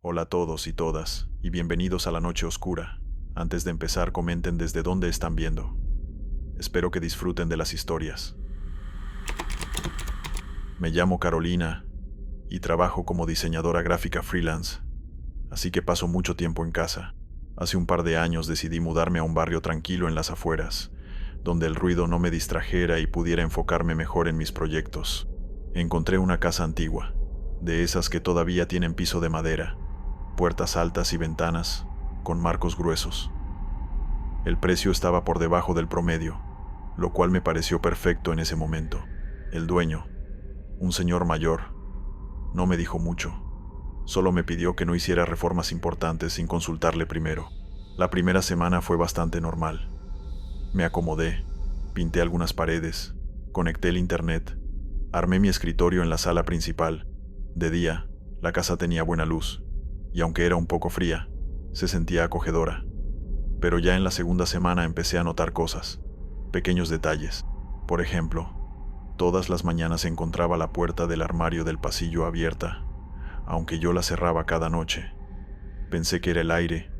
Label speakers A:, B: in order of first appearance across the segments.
A: Hola a todos y todas, y bienvenidos a la noche oscura. Antes de empezar, comenten desde dónde están viendo. Espero que disfruten de las historias. Me llamo Carolina y trabajo como diseñadora gráfica freelance, así que paso mucho tiempo en casa. Hace un par de años decidí mudarme a un barrio tranquilo en las afueras, donde el ruido no me distrajera y pudiera enfocarme mejor en mis proyectos. Encontré una casa antigua, de esas que todavía tienen piso de madera, puertas altas y ventanas con marcos gruesos. El precio estaba por debajo del promedio, lo cual me pareció perfecto en ese momento. El dueño, un señor mayor, no me dijo mucho. Solo me pidió que no hiciera reformas importantes sin consultarle primero. La primera semana fue bastante normal. Me acomodé, pinté algunas paredes, conecté el internet, armé mi escritorio en la sala principal. De día, la casa tenía buena luz, y aunque era un poco fría, se sentía acogedora. Pero ya en la segunda semana empecé a notar cosas, pequeños detalles. Por ejemplo, todas las mañanas encontraba la puerta del armario del pasillo abierta, aunque yo la cerraba cada noche. Pensé que era el aire,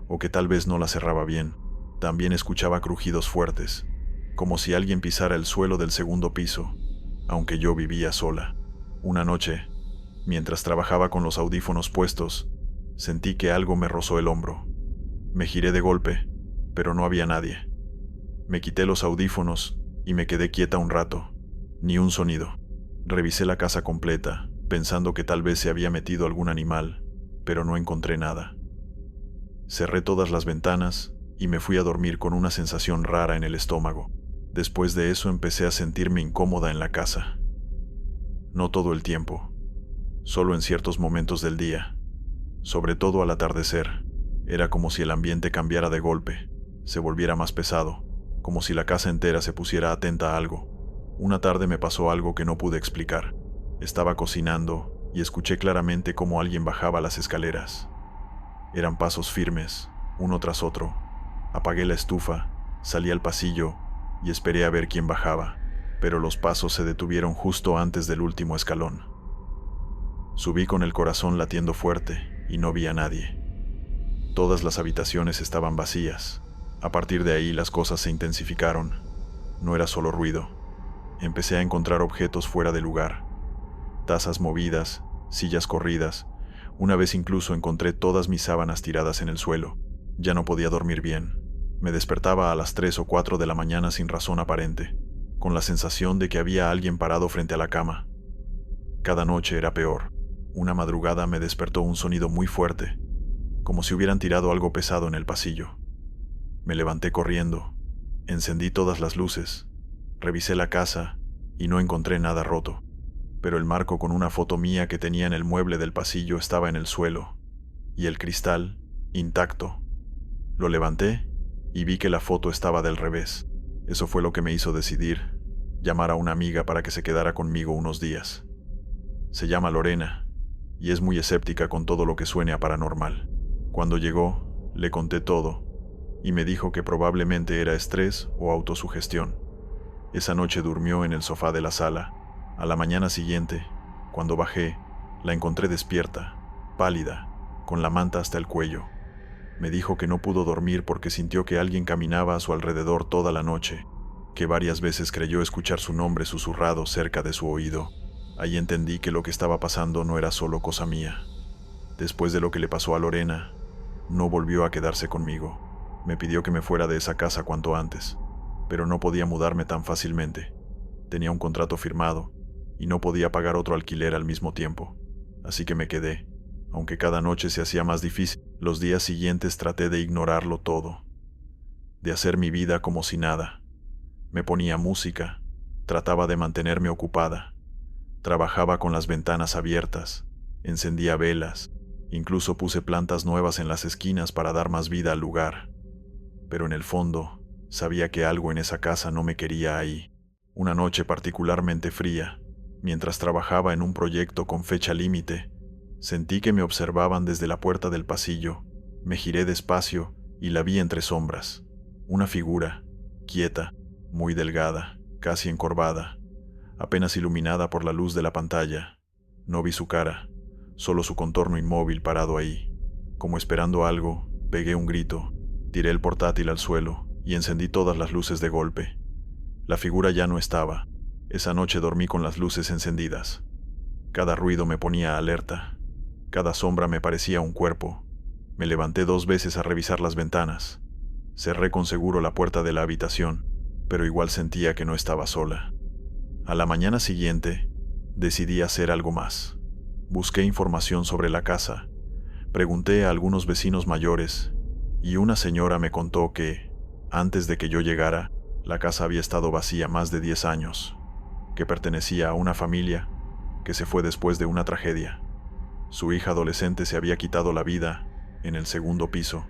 A: o que tal vez no la cerraba bien. También escuchaba crujidos fuertes, como si alguien pisara el suelo del segundo piso, aunque yo vivía sola. Una noche, mientras trabajaba con los audífonos puestos, sentí que algo me rozó el hombro. Me giré de golpe, pero no había nadie. Me quité los audífonos y me quedé quieta un rato. Ni un sonido. Revisé la casa completa, pensando que tal vez se había metido algún animal, pero no encontré nada. Cerré todas las ventanas y me fui a dormir con una sensación rara en el estómago. Después de eso empecé a sentirme incómoda en la casa. No todo el tiempo, solo en ciertos momentos del día, sobre todo al atardecer. Era como si el ambiente cambiara de golpe, se volviera más pesado, como si la casa entera se pusiera atenta a algo. Una tarde me pasó algo que no pude explicar. Estaba cocinando y escuché claramente cómo alguien bajaba las escaleras. Eran pasos firmes, uno tras otro. Apagué la estufa, salí al pasillo y esperé a ver quién bajaba, pero los pasos se detuvieron justo antes del último escalón. Subí con el corazón latiendo fuerte y no vi a nadie. Todas las habitaciones estaban vacías. A partir de ahí las cosas se intensificaron. No era solo ruido. Empecé a encontrar objetos fuera de lugar. Tazas movidas, sillas corridas. Una vez incluso encontré todas mis sábanas tiradas en el suelo. Ya no podía dormir bien. Me despertaba a las 3 o 4 de la mañana sin razón aparente, con la sensación de que había alguien parado frente a la cama. Cada noche era peor. Una madrugada me despertó un sonido muy fuerte, como si hubieran tirado algo pesado en el pasillo. Me levanté corriendo, encendí todas las luces, revisé la casa y no encontré nada roto, pero el marco con una foto mía que tenía en el mueble del pasillo estaba en el suelo, y el cristal, intacto. Lo levanté y vi que la foto estaba del revés. Eso fue lo que me hizo decidir llamar a una amiga para que se quedara conmigo unos días. Se llama Lorena, y es muy escéptica con todo lo que suene a paranormal. Cuando llegó, le conté todo, y me dijo que probablemente era estrés o autosugestión. Esa noche durmió en el sofá de la sala. A la mañana siguiente, cuando bajé, la encontré despierta, pálida, con la manta hasta el cuello. Me dijo que no pudo dormir porque sintió que alguien caminaba a su alrededor toda la noche, que varias veces creyó escuchar su nombre susurrado cerca de su oído. Ahí entendí que lo que estaba pasando no era solo cosa mía. Después de lo que le pasó a Lorena, no volvió a quedarse conmigo. Me pidió que me fuera de esa casa cuanto antes, pero no podía mudarme tan fácilmente. Tenía un contrato firmado y no podía pagar otro alquiler al mismo tiempo, así que me quedé, aunque cada noche se hacía más difícil. Los días siguientes traté de ignorarlo todo, de hacer mi vida como si nada. Me ponía música, trataba de mantenerme ocupada, trabajaba con las ventanas abiertas, encendía velas, incluso puse plantas nuevas en las esquinas para dar más vida al lugar. Pero en el fondo, sabía que algo en esa casa no me quería ahí. Una noche particularmente fría, mientras trabajaba en un proyecto con fecha límite, sentí que me observaban desde la puerta del pasillo. Me giré despacio y la vi entre sombras. Una figura, quieta, muy delgada, casi encorvada, apenas iluminada por la luz de la pantalla. No vi su cara, solo su contorno inmóvil parado ahí. Como esperando algo, pegué un grito, tiré el portátil al suelo y encendí todas las luces de golpe. La figura ya no estaba. Esa noche dormí con las luces encendidas. Cada ruido me ponía alerta. Cada sombra me parecía un cuerpo. Me levanté 2 veces a revisar las ventanas. Cerré con seguro la puerta de la habitación, pero igual sentía que no estaba sola. A la mañana siguiente, decidí hacer algo más. Busqué información sobre la casa. Pregunté a algunos vecinos mayores, y una señora me contó que, antes de que yo llegara, la casa había estado vacía más de 10 años, que pertenecía a una familia que se fue después de una tragedia. Su hija adolescente se había quitado la vida en el segundo piso,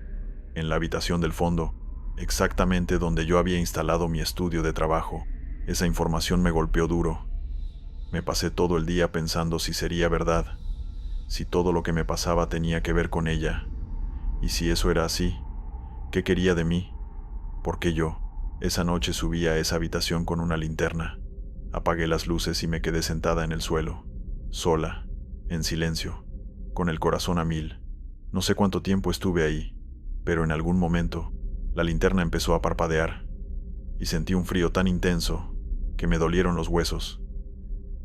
A: en la habitación del fondo, exactamente donde yo había instalado mi estudio de trabajo. Esa información me golpeó duro. Me pasé todo el día pensando si sería verdad, si todo lo que me pasaba tenía que ver con ella, y si eso era así, ¿qué quería de mí? ¿Por qué yo? Esa noche subí a esa habitación con una linterna, apagué las luces y me quedé sentada en el suelo, sola, en silencio, con el corazón a 1000. No sé cuánto tiempo estuve ahí, pero en algún momento, la linterna empezó a parpadear, y sentí un frío tan intenso que me dolieron los huesos,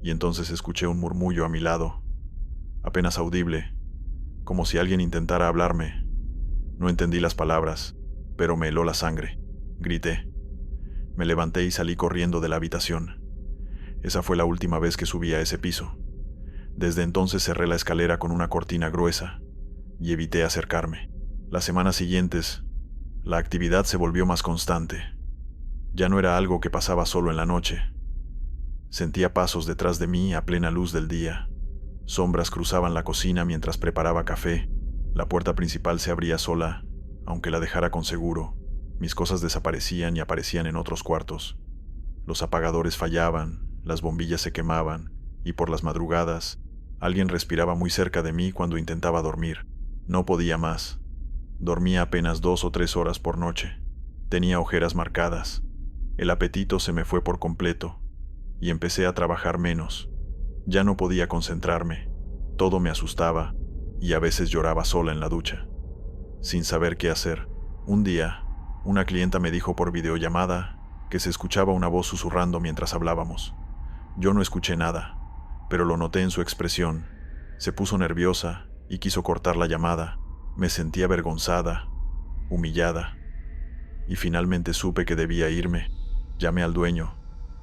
A: y entonces escuché un murmullo a mi lado, apenas audible, como si alguien intentara hablarme. No entendí las palabras, pero me heló la sangre. Grité. Me levanté y salí corriendo de la habitación. Esa fue la última vez que subí a ese piso. Desde entonces cerré la escalera con una cortina gruesa y evité acercarme. Las semanas siguientes, la actividad se volvió más constante. Ya no era algo que pasaba solo en la noche. Sentía pasos detrás de mí a plena luz del día. Sombras cruzaban la cocina mientras preparaba café. La puerta principal se abría sola, aunque la dejara con seguro. Mis cosas desaparecían y aparecían en otros cuartos. Los apagadores fallaban, las bombillas se quemaban, y por las madrugadas, alguien respiraba muy cerca de mí cuando intentaba dormir. No podía más. Dormía apenas 2 o 3 horas por noche. Tenía ojeras marcadas. El apetito se me fue por completo, y empecé a trabajar menos. Ya no podía concentrarme. Todo me asustaba, y a veces lloraba sola en la ducha. Sin saber qué hacer, un día, una clienta me dijo por videollamada que se escuchaba una voz susurrando mientras hablábamos. Yo no escuché nada, pero lo noté en su expresión. Se puso nerviosa y quiso cortar la llamada. Me sentí avergonzada, humillada, y finalmente supe que debía irme. Llamé al dueño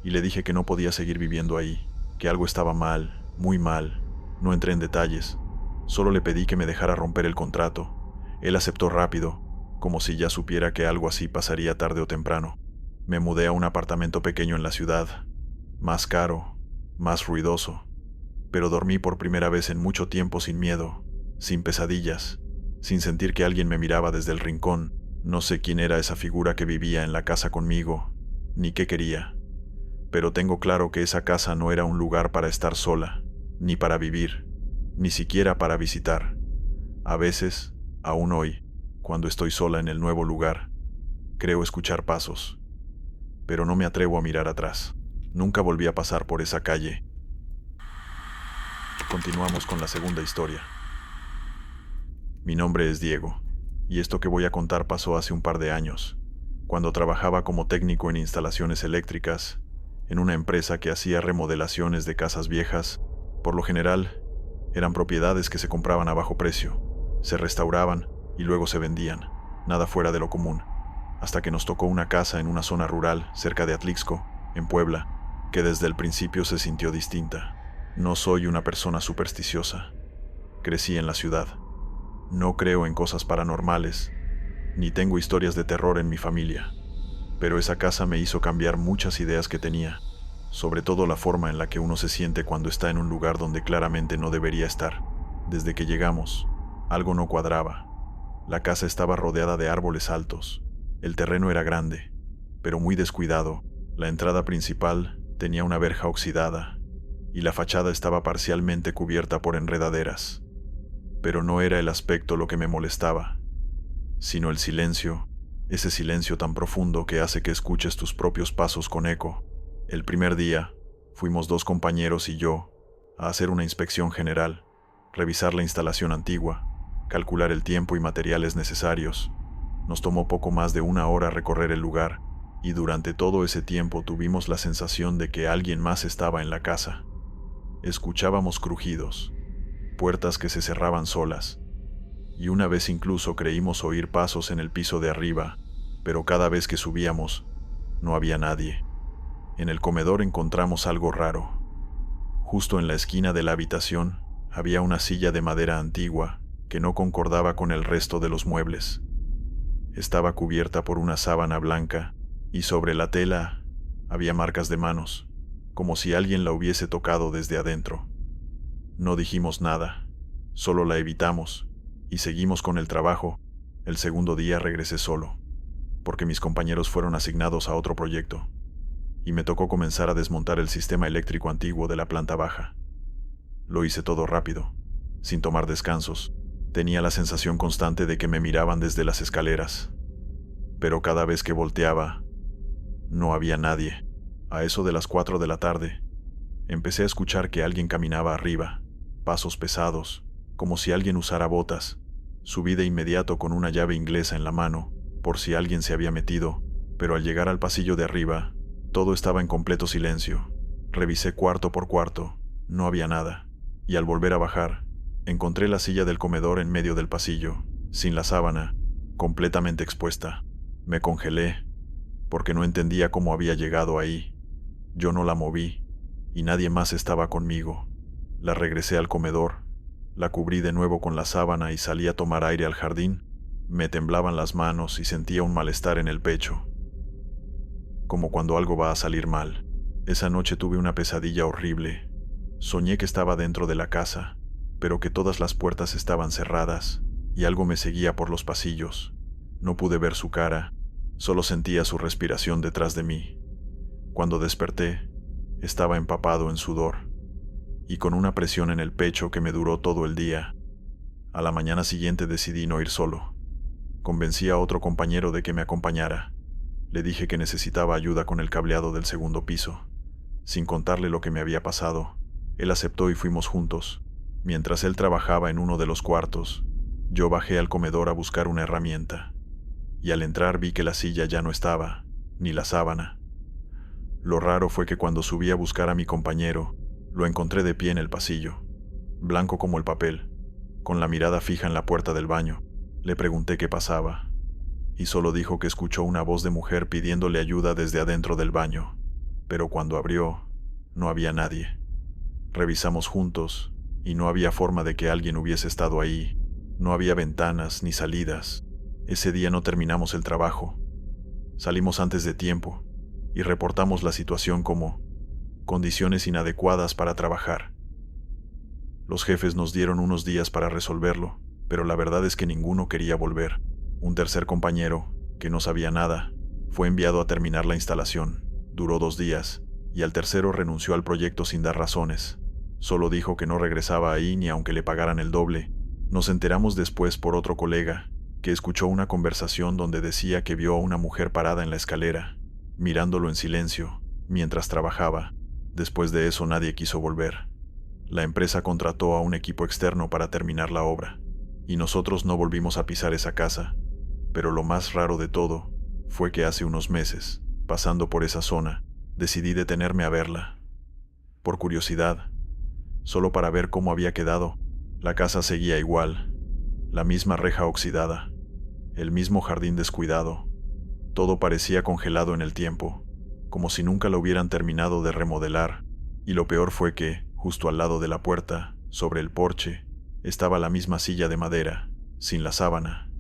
A: y le dije que no podía seguir viviendo ahí, que algo estaba mal, muy mal. No entré en detalles, solo le pedí que me dejara romper el contrato. Él aceptó rápido, como si ya supiera que algo así pasaría tarde o temprano. Me mudé a un apartamento pequeño en la ciudad, más caro, más ruidoso, pero dormí por primera vez en mucho tiempo sin miedo, sin pesadillas, sin sentir que alguien me miraba desde el rincón. No sé quién era esa figura que vivía en la casa conmigo, ni qué quería, pero tengo claro que esa casa no era un lugar para estar sola, ni para vivir, ni siquiera para visitar. A veces, aún hoy, cuando estoy sola en el nuevo lugar, creo escuchar pasos, pero no me atrevo a mirar atrás. Nunca volví a pasar por esa calle. Continuamos con la segunda historia. Mi nombre es Diego, y esto que voy a contar pasó hace un par de años, cuando trabajaba como técnico en instalaciones eléctricas, en una empresa que hacía remodelaciones de casas viejas. Por lo general, eran propiedades que se compraban a bajo precio, se restauraban y luego se vendían, nada fuera de lo común, hasta que nos tocó una casa en una zona rural cerca de Atlixco, en Puebla, que desde el principio se sintió distinta. No soy una persona supersticiosa. Crecí en la ciudad. No creo en cosas paranormales, ni tengo historias de terror en mi familia, pero esa casa me hizo cambiar muchas ideas que tenía, sobre todo la forma en la que uno se siente cuando está en un lugar donde claramente no debería estar. Desde que llegamos, algo no cuadraba. La casa estaba rodeada de árboles altos, el terreno era grande, pero muy descuidado. La entrada principal tenía una verja oxidada, y la fachada estaba parcialmente cubierta por enredaderas. Pero no era el aspecto lo que me molestaba, sino el silencio, ese silencio tan profundo que hace que escuches tus propios pasos con eco. El primer día, fuimos 2 compañeros y yo a hacer una inspección general. revisar la instalación antigua, calcular el tiempo y materiales necesarios. Nos tomó poco más de 1 hora recorrer el lugar, y durante todo ese tiempo tuvimos la sensación de que alguien más estaba en la casa. Escuchábamos crujidos, puertas que se cerraban solas, y una vez incluso creímos oír pasos en el piso de arriba, pero cada vez que subíamos, no había nadie. En el comedor encontramos algo raro. Justo en la esquina de la habitación había una silla de madera antigua que no concordaba con el resto de los muebles. Estaba cubierta por una sábana blanca y sobre la tela había marcas de manos, como si alguien la hubiese tocado desde adentro. No dijimos nada, solo la evitamos y seguimos con el trabajo. El segundo día regresé solo, porque mis compañeros fueron asignados a otro proyecto, y me tocó comenzar a desmontar el sistema eléctrico antiguo de la planta baja. Lo hice todo rápido, sin tomar descansos. Tenía la sensación constante de que me miraban desde las escaleras, pero cada vez que volteaba, no había nadie. A eso de las 4 de la tarde, empecé a escuchar que alguien caminaba arriba, pasos pesados, como si alguien usara botas. Subí de inmediato con una llave inglesa en la mano, por si alguien se había metido, pero al llegar al pasillo de arriba, todo estaba en completo silencio. Revisé cuarto por cuarto, no había nada, y al volver a bajar, encontré la silla del comedor en medio del pasillo, sin la sábana, completamente expuesta. Me congelé, porque no entendía cómo había llegado ahí. Yo no la moví, y nadie más estaba conmigo. La regresé al comedor, la cubrí de nuevo con la sábana y salí a tomar aire al jardín. Me temblaban las manos y sentía un malestar en el pecho, como cuando algo va a salir mal. Esa noche tuve una pesadilla horrible. Soñé que estaba dentro de la casa, pero que todas las puertas estaban cerradas, y algo me seguía por los pasillos. No pude ver su cara, solo sentía su respiración detrás de mí. Cuando desperté, estaba empapado en sudor, y con una presión en el pecho que me duró todo el día. A la mañana siguiente decidí no ir solo. Convencí a otro compañero de que me acompañara. Le dije que necesitaba ayuda con el cableado del segundo piso. Sin contarle lo que me había pasado, él aceptó y fuimos juntos. Mientras él trabajaba en uno de los cuartos, yo bajé al comedor a buscar una herramienta, y al entrar vi que la silla ya no estaba, ni la sábana. Lo raro fue que cuando subí a buscar a mi compañero, lo encontré de pie en el pasillo, blanco como el papel, con la mirada fija en la puerta del baño. Le pregunté qué pasaba, y solo dijo que escuchó una voz de mujer pidiéndole ayuda desde adentro del baño, pero cuando abrió, no había nadie. Revisamos juntos, y no había forma de que alguien hubiese estado ahí. No había ventanas ni salidas. Ese día no terminamos el trabajo. Salimos antes de tiempo, y reportamos la situación como condiciones inadecuadas para trabajar. Los jefes nos dieron unos días para resolverlo, pero la verdad es que ninguno quería volver. Un tercer compañero, que no sabía nada, fue enviado a terminar la instalación. Duró 2 días, y al tercero renunció al proyecto sin dar razones. Solo dijo que no regresaba ahí ni aunque le pagaran el doble. Nos enteramos después por otro colega, que escuchó una conversación donde decía que vio a una mujer parada en la escalera, mirándolo en silencio, mientras trabajaba. Después de eso nadie quiso volver. La empresa contrató a un equipo externo para terminar la obra, y nosotros no volvimos a pisar esa casa. Pero lo más raro de todo fue que hace unos meses, pasando por esa zona, decidí detenerme a verla. Por curiosidad, solo para ver cómo había quedado. La casa seguía igual, la misma reja oxidada, el mismo jardín descuidado. Todo parecía congelado en el tiempo, como si nunca lo hubieran terminado de remodelar. Y lo peor fue que, justo al lado de la puerta, sobre el porche, estaba la misma silla de madera, sin la sábana.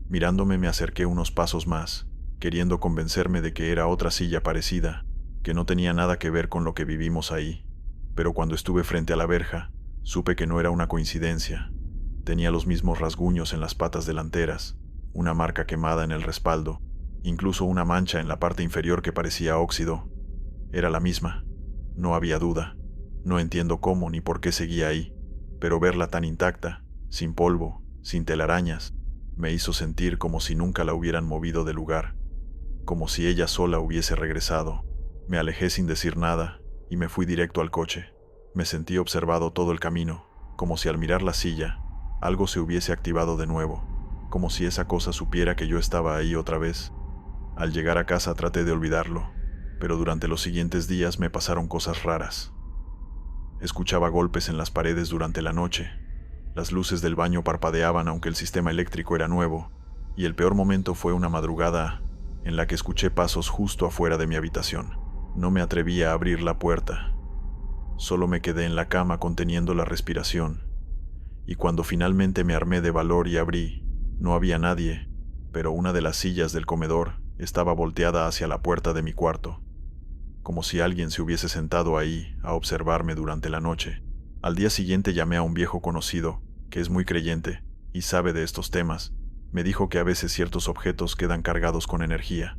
A: Mirándome me acerqué unos pasos más, queriendo convencerme de que era otra silla parecida, que no tenía nada que ver con lo que vivimos ahí. Pero cuando estuve frente a la verja, supe que no era una coincidencia. Tenía los mismos rasguños en las patas delanteras, una marca quemada en el respaldo, incluso una mancha en la parte inferior que parecía óxido. Era la misma, no había duda. No entiendo cómo ni por qué seguía ahí, pero verla tan intacta, sin polvo, sin telarañas, me hizo sentir como si nunca la hubieran movido del lugar, como si ella sola hubiese regresado. Me alejé sin decir nada y me fui directo al coche. Me sentí observado todo el camino, como si al mirar la silla, algo se hubiese activado de nuevo, como si esa cosa supiera que yo estaba ahí otra vez. Al llegar a casa traté de olvidarlo, pero durante los siguientes días me pasaron cosas raras. Escuchaba golpes en las paredes durante la noche, las luces del baño parpadeaban aunque el sistema eléctrico era nuevo, y el peor momento fue una madrugada en la que escuché pasos justo afuera de mi habitación. No me atreví a abrir la puerta. Solo me quedé en la cama conteniendo la respiración, y cuando finalmente me armé de valor y abrí, no había nadie, pero una de las sillas del comedor estaba volteada hacia la puerta de mi cuarto, como si alguien se hubiese sentado ahí a observarme durante la noche. Al día siguiente llamé a un viejo conocido, que es muy creyente y sabe de estos temas. Me dijo que a veces ciertos objetos quedan cargados con energía,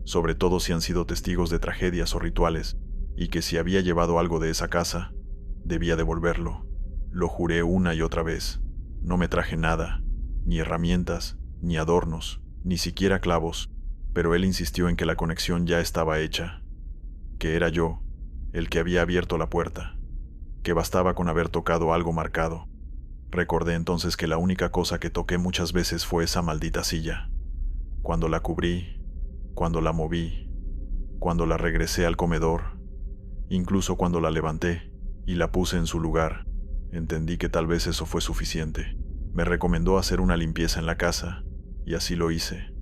A: sobre todo si han sido testigos de tragedias o rituales, y que si había llevado algo de esa casa, debía devolverlo. Lo juré una y otra vez. No me traje nada, ni herramientas, ni adornos, ni siquiera clavos, pero él insistió en que la conexión ya estaba hecha, que era yo el que había abierto la puerta, que bastaba con haber tocado algo marcado. Recordé entonces que la única cosa que toqué muchas veces fue esa maldita silla. Cuando la cubrí, cuando la moví, cuando la regresé al comedor, incluso cuando la levanté y la puse en su lugar, entendí que tal vez eso fue suficiente. Me recomendó hacer una limpieza en la casa, y así lo hice.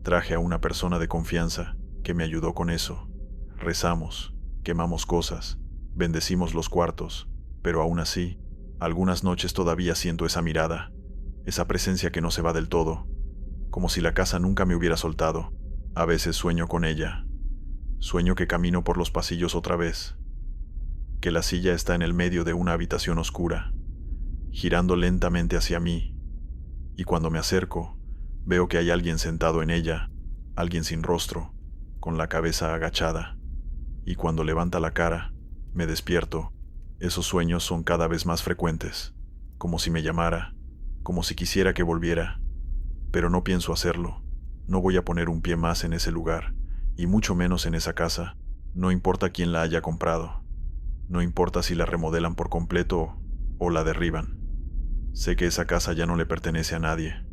A: Traje a una persona de confianza que me ayudó con eso. Rezamos, quemamos cosas, bendecimos los cuartos, pero aún así, algunas noches todavía siento esa mirada, esa presencia que no se va del todo, como si la casa nunca me hubiera soltado. A veces sueño con ella. Sueño que camino por los pasillos otra vez, que la silla está en el medio de una habitación oscura, girando lentamente hacia mí, y cuando me acerco, veo que hay alguien sentado en ella, alguien sin rostro, con la cabeza agachada, y cuando levanta la cara, me despierto. Esos sueños son cada vez más frecuentes, como si me llamara, como si quisiera que volviera, pero no pienso hacerlo. No voy a poner un pie más en ese lugar, y mucho menos en esa casa. No importa quién la haya comprado, no importa si la remodelan por completo o la derriban. Sé que esa casa ya no le pertenece a nadie,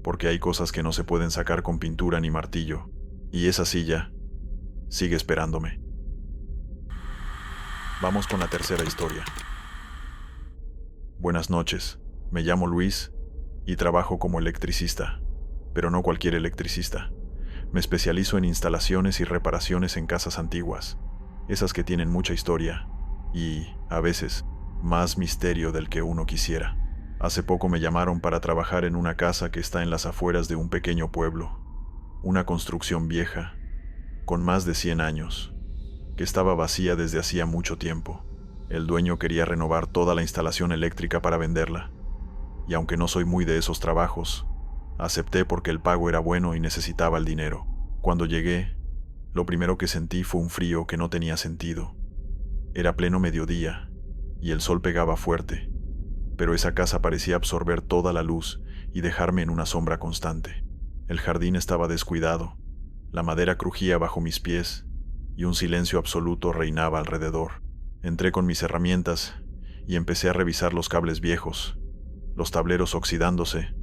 A: porque hay cosas que no se pueden sacar con pintura ni martillo, y esa silla sigue esperándome. Vamos con la tercera historia. Buenas noches, me llamo Luis y trabajo como electricista, pero no cualquier electricista. Me especializo en instalaciones y reparaciones en casas antiguas, esas que tienen mucha historia y, a veces, más misterio del que uno quisiera. Hace poco me llamaron para trabajar en una casa que está en las afueras de un pequeño pueblo, una construcción vieja, con más de 100 años, que estaba vacía desde hacía mucho tiempo. El dueño quería renovar toda la instalación eléctrica para venderla, y aunque no soy muy de esos trabajos, acepté porque el pago era bueno y necesitaba el dinero. Cuando llegué, lo primero que sentí fue un frío que no tenía sentido. Era pleno mediodía, y el sol pegaba fuerte, pero esa casa parecía absorber toda la luz y dejarme en una sombra constante. El jardín estaba descuidado, la madera crujía bajo mis pies, y un silencio absoluto reinaba alrededor. Entré con mis herramientas y empecé a revisar los cables viejos, los tableros oxidándose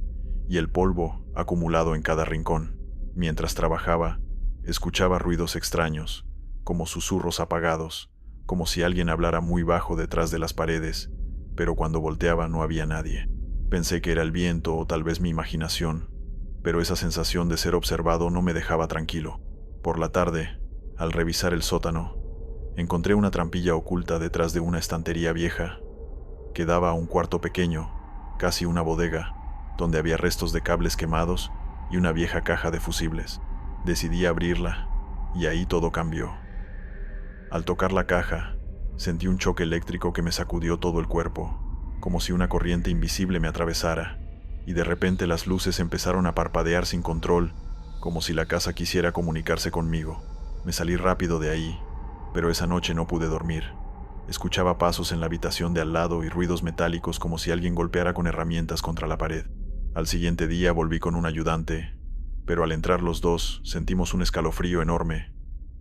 A: y el polvo acumulado en cada rincón. Mientras trabajaba, escuchaba ruidos extraños, como susurros apagados, como si alguien hablara muy bajo detrás de las paredes, pero cuando volteaba no había nadie. Pensé que era el viento o tal vez mi imaginación, pero esa sensación de ser observado no me dejaba tranquilo. Por la tarde, al revisar el sótano, encontré una trampilla oculta detrás de una estantería vieja que daba a un cuarto pequeño, casi una bodega, donde había restos de cables quemados y una vieja caja de fusibles. Decidí abrirla, y ahí todo cambió. Al tocar la caja, sentí un choque eléctrico que me sacudió todo el cuerpo, como si una corriente invisible me atravesara, y de repente las luces empezaron a parpadear sin control, como si la casa quisiera comunicarse conmigo. Me salí rápido de ahí, pero esa noche no pude dormir. Escuchaba pasos en la habitación de al lado y ruidos metálicos como si alguien golpeara con herramientas contra la pared. Al siguiente día volví con un ayudante, pero al entrar los dos sentimos un escalofrío enorme,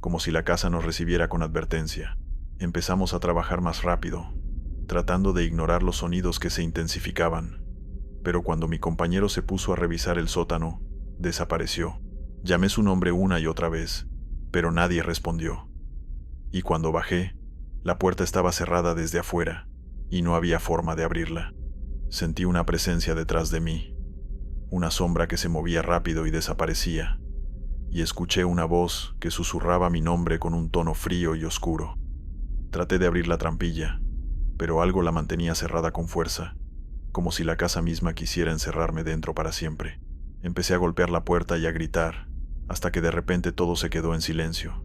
A: como si la casa nos recibiera con advertencia. Empezamos a trabajar más rápido, tratando de ignorar los sonidos que se intensificaban. Pero cuando mi compañero se puso a revisar el sótano, desapareció. Llamé su nombre una y otra vez, pero nadie respondió. Y cuando bajé, la puerta estaba cerrada desde afuera, y no había forma de abrirla. Sentí una presencia detrás de mí, una sombra que se movía rápido y desaparecía, y escuché una voz que susurraba mi nombre con un tono frío y oscuro. Traté de abrir la trampilla, pero algo la mantenía cerrada con fuerza, como si la casa misma quisiera encerrarme dentro para siempre. Empecé a golpear la puerta y a gritar, hasta que de repente todo se quedó en silencio.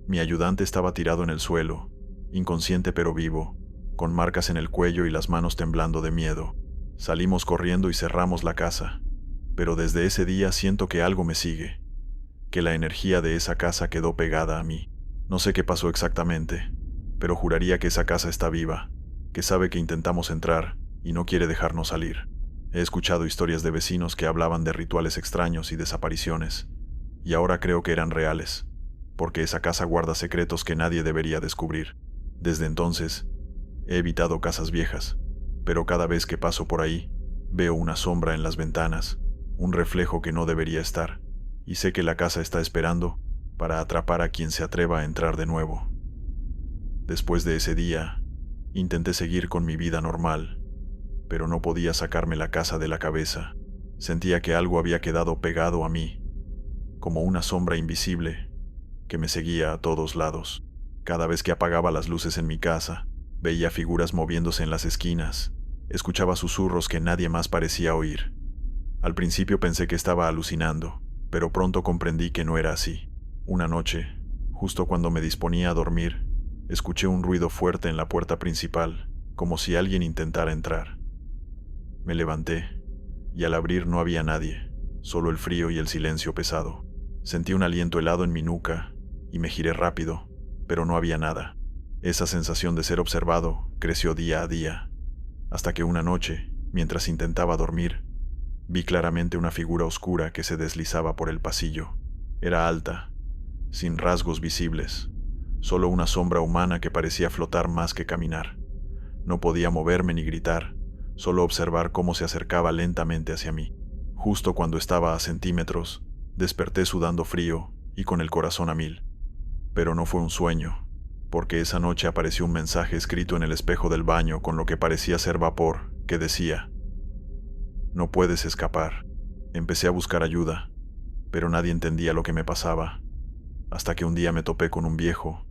A: Mi ayudante estaba tirado en el suelo, inconsciente pero vivo, con marcas en el cuello y las manos temblando de miedo. Salimos corriendo y cerramos la casa, pero desde ese día siento que algo me sigue, que la energía de esa casa quedó pegada a mí. No sé qué pasó exactamente, pero juraría que esa casa está viva, que sabe que intentamos entrar y no quiere dejarnos salir. He escuchado historias de vecinos que hablaban de rituales extraños y desapariciones, y ahora creo que eran reales, porque esa casa guarda secretos que nadie debería descubrir. Desde entonces, he evitado casas viejas, pero cada vez que paso por ahí, veo una sombra en las ventanas, un reflejo que no debería estar, y sé que la casa está esperando para atrapar a quien se atreva a entrar de nuevo. Después de ese día, intenté seguir con mi vida normal, pero no podía sacarme la casa de la cabeza. Sentía que algo había quedado pegado a mí, como una sombra invisible que me seguía a todos lados. Cada vez que apagaba las luces en mi casa, veía figuras moviéndose en las esquinas, escuchaba susurros que nadie más parecía oír. Al principio pensé que estaba alucinando, pero pronto comprendí que no era así. Una noche, justo cuando me disponía a dormir, escuché un ruido fuerte en la puerta principal, como si alguien intentara entrar. Me levanté, y al abrir no había nadie, solo el frío y el silencio pesado. Sentí un aliento helado en mi nuca, y me giré rápido, pero no había nada. Esa sensación de ser observado creció día a día, hasta que una noche, mientras intentaba dormir, vi claramente una figura oscura que se deslizaba por el pasillo. Era alta, sin rasgos visibles, solo una sombra humana que parecía flotar más que caminar. No podía moverme ni gritar, solo observar cómo se acercaba lentamente hacia mí. Justo cuando estaba a centímetros, desperté sudando frío y con el corazón a mil. Pero no fue un sueño, porque esa noche apareció un mensaje escrito en el espejo del baño con lo que parecía ser vapor, que decía: «No puedes escapar». Empecé a buscar ayuda, pero nadie entendía lo que me pasaba, hasta que un día me topé con un viejo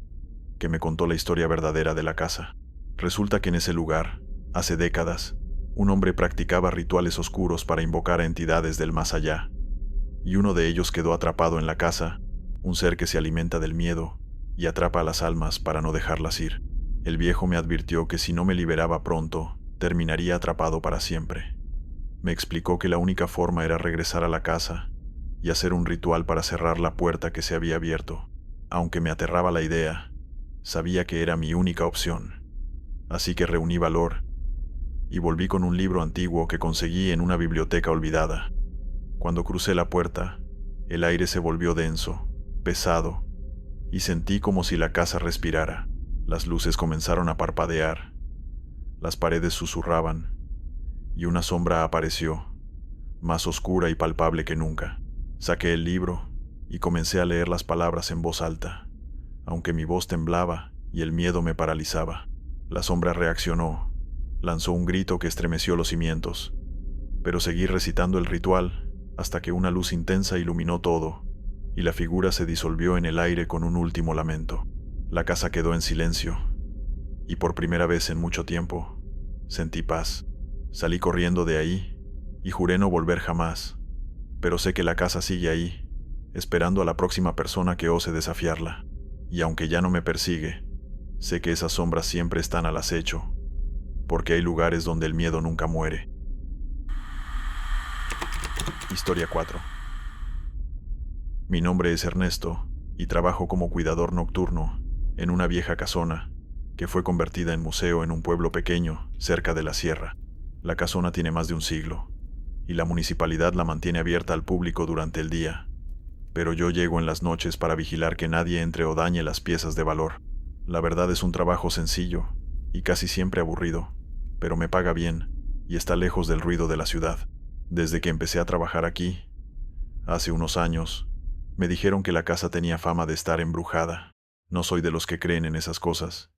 A: que me contó la historia verdadera de la casa. Resulta que en ese lugar, hace décadas, un hombre practicaba rituales oscuros para invocar a entidades del más allá, y uno de ellos quedó atrapado en la casa, un ser que se alimenta del miedo y atrapa a las almas para no dejarlas ir. El viejo me advirtió que si no me liberaba pronto, terminaría atrapado para siempre. Me explicó que la única forma era regresar a la casa y hacer un ritual para cerrar la puerta que se había abierto. Aunque me aterraba la idea, sabía que era mi única opción. Así que reuní valor y volví con un libro antiguo que conseguí en una biblioteca olvidada. Cuando crucé la puerta, el aire se volvió denso, pesado, y sentí como si la casa respirara. Las luces comenzaron a parpadear, las paredes susurraban, y una sombra apareció, más oscura y palpable que nunca. Saqué el libro y comencé a leer las palabras en voz alta, aunque mi voz temblaba y el miedo me paralizaba. La sombra reaccionó, lanzó un grito que estremeció los cimientos, pero seguí recitando el ritual hasta que una luz intensa iluminó todo, y la figura se disolvió en el aire con un último lamento. La casa quedó en silencio, y por primera vez en mucho tiempo, sentí paz. Salí corriendo de ahí, y juré no volver jamás, pero sé que la casa sigue ahí, esperando a la próxima persona que ose desafiarla. Y aunque ya no me persigue, sé que esas sombras siempre están al acecho, porque hay lugares donde el miedo nunca muere. Historia 4. Mi nombre es Ernesto, y trabajo como cuidador nocturno en una vieja casona que fue convertida en museo en un pueblo pequeño cerca de la sierra. La casona tiene más de un siglo, y la municipalidad la mantiene abierta al público durante el día, pero yo llego en las noches para vigilar que nadie entre o dañe las piezas de valor. La verdad es un trabajo sencillo, y casi siempre aburrido, pero me paga bien y está lejos del ruido de la ciudad. Desde que empecé a trabajar aquí, hace unos años, me dijeron que la casa tenía fama de estar embrujada. No soy de los que creen en esas cosas,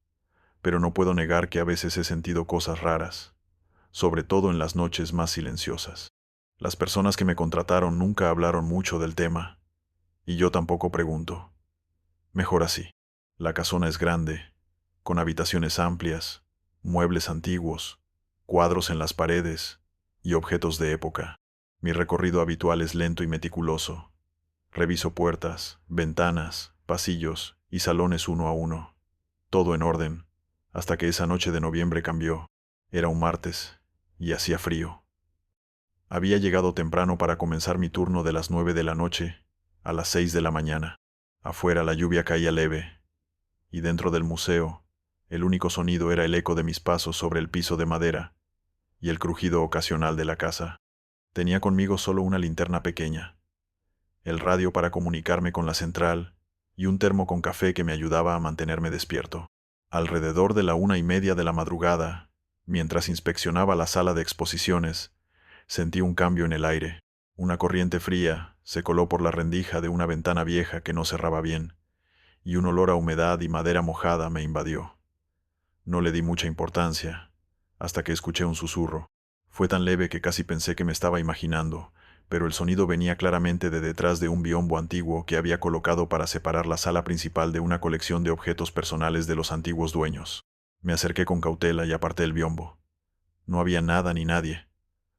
A: pero no puedo negar que a veces he sentido cosas raras, sobre todo en las noches más silenciosas. Las personas que me contrataron nunca hablaron mucho del tema, y yo tampoco pregunto. Mejor así. La casona es grande, con habitaciones amplias, muebles antiguos, cuadros en las paredes y objetos de época. Mi recorrido habitual es lento y meticuloso. Reviso puertas, ventanas, pasillos y salones uno a uno. Todo en orden, hasta que esa noche de noviembre cambió. Era un martes, y hacía frío. Había llegado temprano para comenzar mi turno de las 9 de la noche a las 6 de la mañana. Afuera la lluvia caía leve, y dentro del museo, el único sonido era el eco de mis pasos sobre el piso de madera y el crujido ocasional de la casa. Tenía conmigo solo una linterna pequeña, el radio para comunicarme con la central y un termo con café que me ayudaba a mantenerme despierto. Alrededor de la 1:30 de la madrugada, mientras inspeccionaba la sala de exposiciones, sentí un cambio en el aire. Una corriente fría se coló por la rendija de una ventana vieja que no cerraba bien, y un olor a humedad y madera mojada me invadió. No le di mucha importancia, hasta que escuché un susurro. Fue tan leve que casi pensé que me estaba imaginando, pero el sonido venía claramente de detrás de un biombo antiguo que había colocado para separar la sala principal de una colección de objetos personales de los antiguos dueños. Me acerqué con cautela y aparté el biombo. No había nada ni nadie,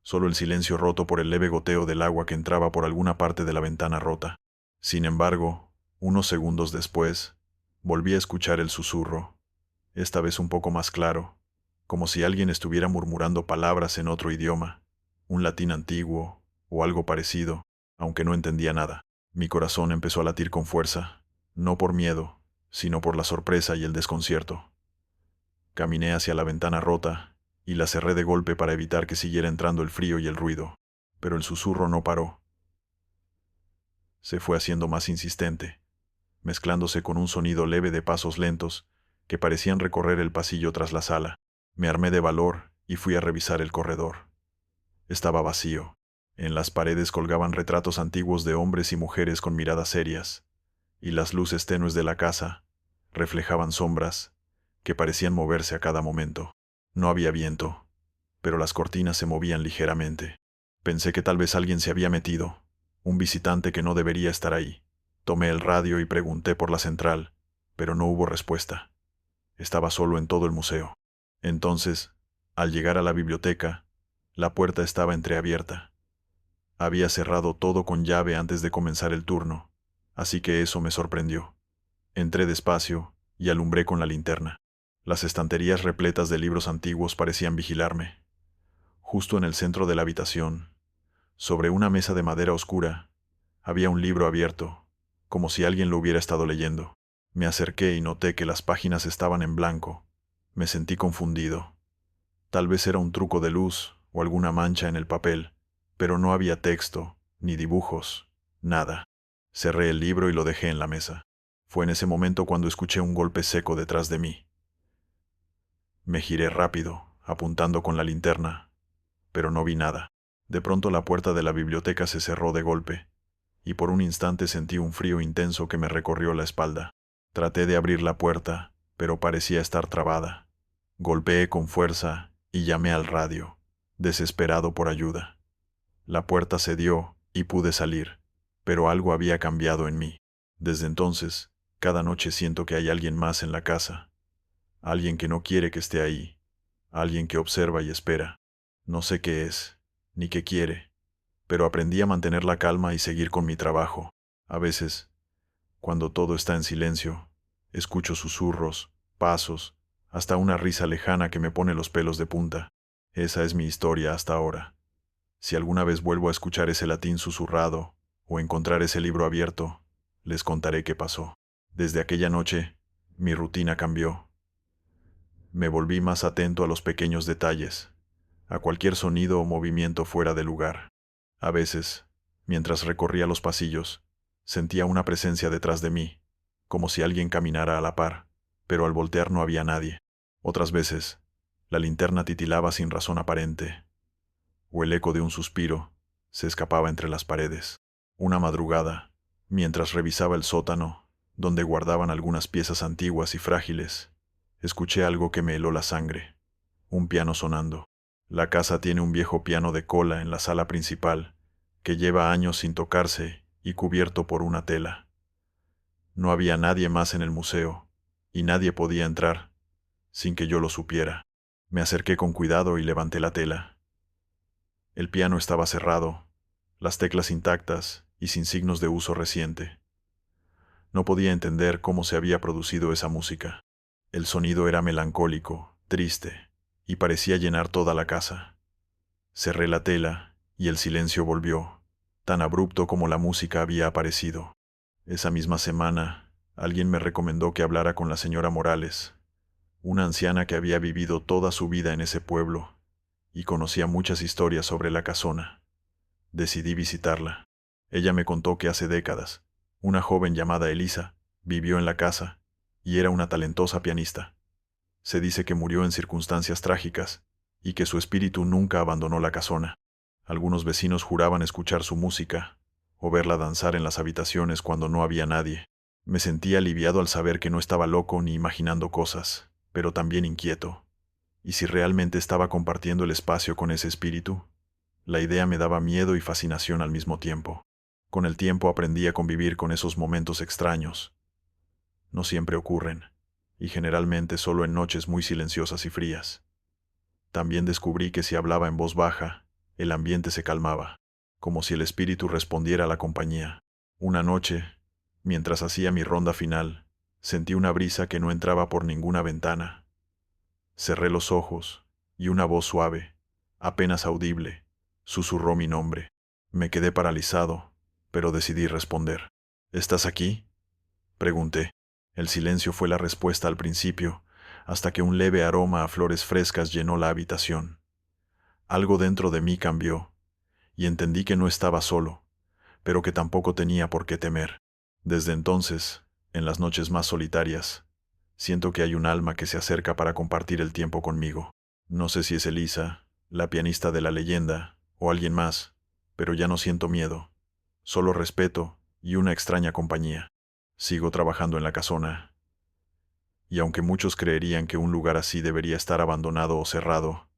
A: solo el silencio roto por el leve goteo del agua que entraba por alguna parte de la ventana rota. Sin embargo, unos segundos después, volví a escuchar el susurro, esta vez un poco más claro, como si alguien estuviera murmurando palabras en otro idioma, un latín antiguo o algo parecido, aunque no entendía nada. Mi corazón empezó a latir con fuerza, no por miedo, sino por la sorpresa y el desconcierto. Caminé hacia la ventana rota y la cerré de golpe para evitar que siguiera entrando el frío y el ruido, pero el susurro no paró. Se fue haciendo más insistente, mezclándose con un sonido leve de pasos lentos que parecían recorrer el pasillo tras la sala. Me armé de valor y fui a revisar el corredor. Estaba vacío. En las paredes colgaban retratos antiguos de hombres y mujeres con miradas serias, y las luces tenues de la casa reflejaban sombras que parecían moverse a cada momento. No había viento, pero las cortinas se movían ligeramente. Pensé que tal vez alguien se había metido, un visitante que no debería estar ahí. Tomé el radio y pregunté por la central, pero no hubo respuesta. Estaba solo en todo el museo. Entonces, al llegar a la biblioteca, la puerta estaba entreabierta. Había cerrado todo con llave antes de comenzar el turno, así que eso me sorprendió. Entré despacio y alumbré con la linterna. Las estanterías repletas de libros antiguos parecían vigilarme. Justo en el centro de la habitación, sobre una mesa de madera oscura, había un libro abierto, como si alguien lo hubiera estado leyendo. Me acerqué y noté que las páginas estaban en blanco. Me sentí confundido. Tal vez era un truco de luz o alguna mancha en el papel, pero no había texto, ni dibujos, nada. Cerré el libro y lo dejé en la mesa. Fue en ese momento cuando escuché un golpe seco detrás de mí. Me giré rápido, apuntando con la linterna, pero no vi nada. De pronto la puerta de la biblioteca se cerró de golpe, y por un instante sentí un frío intenso que me recorrió la espalda. Traté de abrir la puerta, pero parecía estar trabada. Golpeé con fuerza y llamé al radio, desesperado por ayuda. La puerta cedió y pude salir, pero algo había cambiado en mí. Desde entonces, cada noche siento que hay alguien más en la casa, alguien que no quiere que esté ahí, alguien que observa y espera. No sé qué es, ni qué quiere, pero aprendí a mantener la calma y seguir con mi trabajo. A veces, cuando todo está en silencio, escucho susurros, pasos, hasta una risa lejana que me pone los pelos de punta. Esa es mi historia hasta ahora. Si alguna vez vuelvo a escuchar ese latín susurrado o encontrar ese libro abierto, les contaré qué pasó. Desde aquella noche, mi rutina cambió. Me volví más atento a los pequeños detalles, a cualquier sonido o movimiento fuera de lugar. A veces, mientras recorría los pasillos, sentía una presencia detrás de mí, como si alguien caminara a la par, pero al voltear no había nadie. Otras veces, la linterna titilaba sin razón aparente, o el eco de un suspiro se escapaba entre las paredes. Una madrugada, mientras revisaba el sótano, donde guardaban algunas piezas antiguas y frágiles, escuché algo que me heló la sangre. Un piano sonando. La casa tiene un viejo piano de cola en la sala principal, que lleva años sin tocarse y cubierto por una tela. No había nadie más en el museo, y nadie podía entrar, sin que yo lo supiera. Me acerqué con cuidado y levanté la tela. El piano estaba cerrado, las teclas intactas y sin signos de uso reciente. No podía entender cómo se había producido esa música. El sonido era melancólico, triste, y parecía llenar toda la casa. Cerré la tela, y el silencio volvió, tan abrupto como la música había aparecido. Esa misma semana, alguien me recomendó que hablara con la señora Morales, una anciana que había vivido toda su vida en ese pueblo, y conocía muchas historias sobre la casona. Decidí visitarla. Ella me contó que hace décadas, una joven llamada Elisa vivió en la casa, y era una talentosa pianista. Se dice que murió en circunstancias trágicas, y que su espíritu nunca abandonó la casona. Algunos vecinos juraban escuchar su música, o verla danzar en las habitaciones cuando no había nadie. Me sentí aliviado al saber que no estaba loco ni imaginando cosas, pero también inquieto. ¿Y si realmente estaba compartiendo el espacio con ese espíritu? La idea me daba miedo y fascinación al mismo tiempo. Con el tiempo aprendí a convivir con esos momentos extraños. No siempre ocurren, y generalmente solo en noches muy silenciosas y frías. También descubrí que si hablaba en voz baja, el ambiente se calmaba, como si el espíritu respondiera a la compañía. Una noche, mientras hacía mi ronda final, sentí una brisa que no entraba por ninguna ventana. Cerré los ojos, y una voz suave, apenas audible, susurró mi nombre. Me quedé paralizado, pero decidí responder. ¿Estás aquí?, pregunté. El silencio fue la respuesta al principio, hasta que un leve aroma a flores frescas llenó la habitación. Algo dentro de mí cambió, y entendí que no estaba solo, pero que tampoco tenía por qué temer. Desde entonces, en las noches más solitarias, siento que hay un alma que se acerca para compartir el tiempo conmigo. No sé si es Elisa, la pianista de la leyenda, o alguien más, pero ya no siento miedo, solo respeto y una extraña compañía. Sigo trabajando en la casona, y aunque muchos creerían que un lugar así debería estar abandonado o cerrado,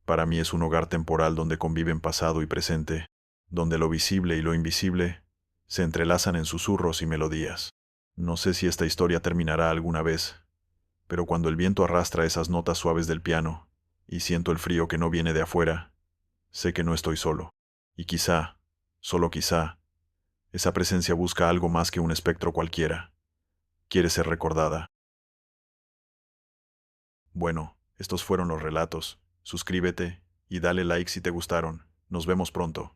A: para mí es un hogar temporal donde conviven pasado y presente, donde lo visible y lo invisible se entrelazan en susurros y melodías. No sé si esta historia terminará alguna vez, pero cuando el viento arrastra esas notas suaves del piano, y siento el frío que no viene de afuera, sé que no estoy solo. Y quizá, solo quizá, esa presencia busca algo más que un espectro cualquiera. Quiere ser recordada. Bueno, estos fueron los relatos. Suscríbete y dale like si te gustaron. Nos vemos pronto.